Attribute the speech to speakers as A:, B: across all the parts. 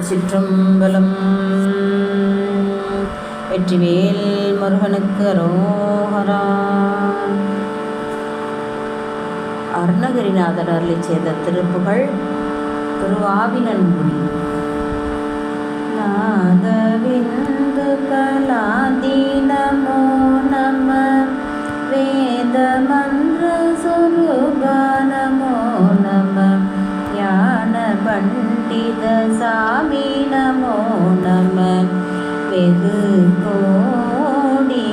A: சிற்றம்பலம். வெற்றிவேல் முருகனுக்கு அரோகரா. அருணகிரிநாதர் அருளிச் செய்த திருப்புகழ் திருவாவினன்குடி. நாதவிந்து கலாதி நமோ நம, வேத மந்திர சுரூப நமோ நம, ஞான பண்டித சாமி நமோ நம, வெகு கோடி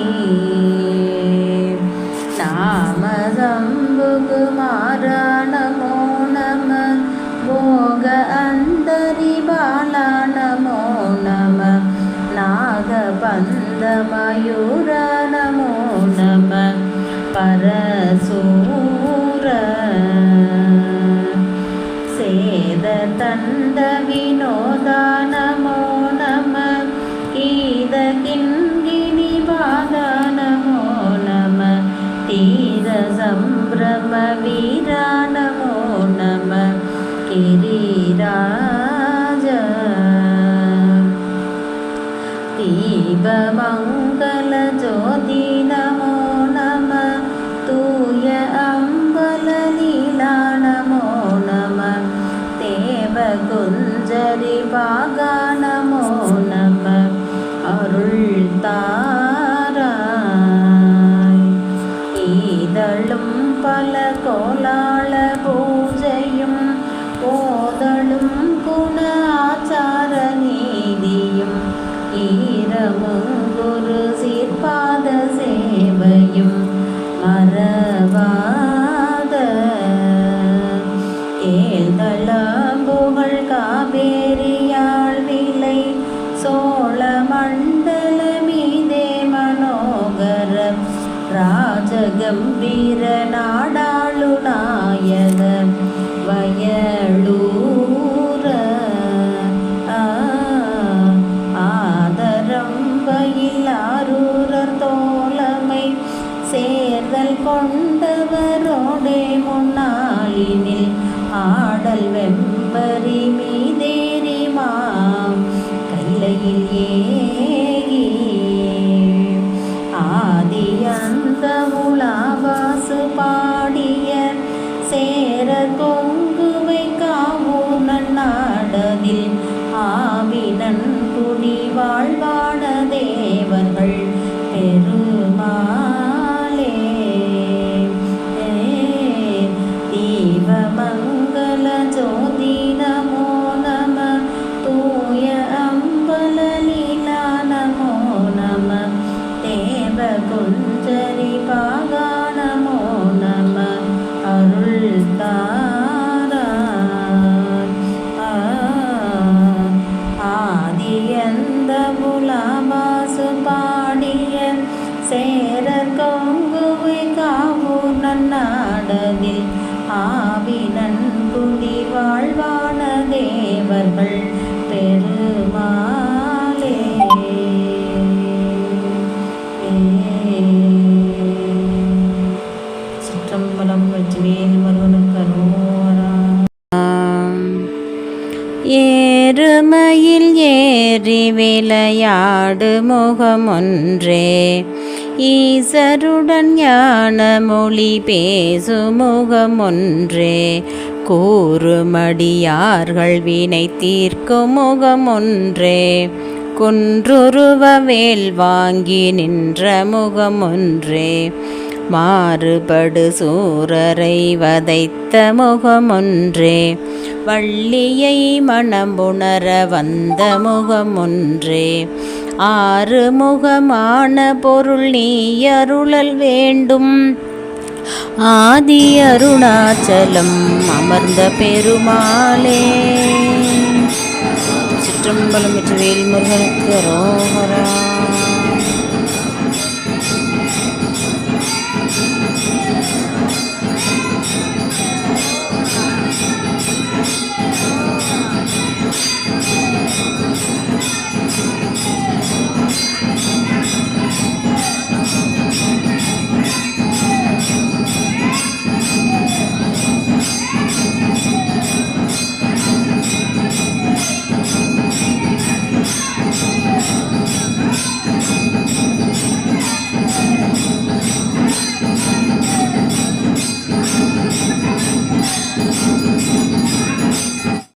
A: நாம சம்புகுமார நமோ நம, போக அந்தரி பாலா நமோ நம, நாகபந்த மயூர நமோ நம, பரசூர சேத தண்ட வினோதா நமோ நம, கீத கிண்கிணி பாதா நமோ நம, தீர சம்பிரம வீரா நமோ நம, கிரிராஜ தீபமங்கல ஜோதி நமோ நம, தூய அம்பல லீலா நமோ நம, தேவ குஞ்சரி பாகா நமோ நம, அருள் தாராய். ஈதழும் பல கோலாள பூஜையும், ஓதழும் குண ஆச்சார நீதியும், ஈரமுங்குரு சீர்பாத சேவையும் மறவாத, ஏதளம்புகழ் காவேரியாழ் விலை சோழ மண்டல மீதே மனோகர, ராஜகம்பீர நாடாளு நாயக வயலூர, ஆதரம் வயிலாரூரர் தோழமை சேர்தல் கொண்டவரோடே முன்னாளினில், ஆடல் வெம்பரி மீதேறி மாம் கைலையில் ஏகி, ஆதி அந்த உலாவாசு பாடிய சேர கொங்குவை காவூர் நன்னாடதில், ஆவினன் குடி வாழ்வான தேவர்கள் பெருமாளே. தீபமங்கல ஜோதி நமோ நம, தூய அம்பல லீலா நமோ நம, தேவ குஞ்சரி பாகா நமோ நம, அருள் தாராய். ஆதியந்த புலாபாசு பாடிய சேரர் கொங்குவை காவூர் நன்னாடதில், ஆவினன் குடி வாழ்வான தேவர்கள் பெருமாளே. சிற்றம்பலம். வெற்றிவேல் முருகனுக்கு அரோகரா. ஏறுமயில் ஏறி விளையாடு முகம் ஒன்றே, ஈசருடன் ஞான மொழி பேசு முகம் ஒன்றே, கூறுமடியார்கள் வினை தீர்க்கும் முகம் ஒன்றே, குன்றுருவ வேல் வாங்கி நின்ற முகம் ஒன்றே, மாறுபடு சூரரை வதைத்த முகம் ஒன்றே, வள்ளியை மணம்புணர வந்த முகம் ஒன்றே, ஆறு முகமான பொருள் நீ அருளல் வேண்டும், ஆதி அருணாச்சலம் அமர்ந்த பெருமாளே. சிற்றம்பலம். வெற்றிவேல் முருகனுக்கு அரோகரா.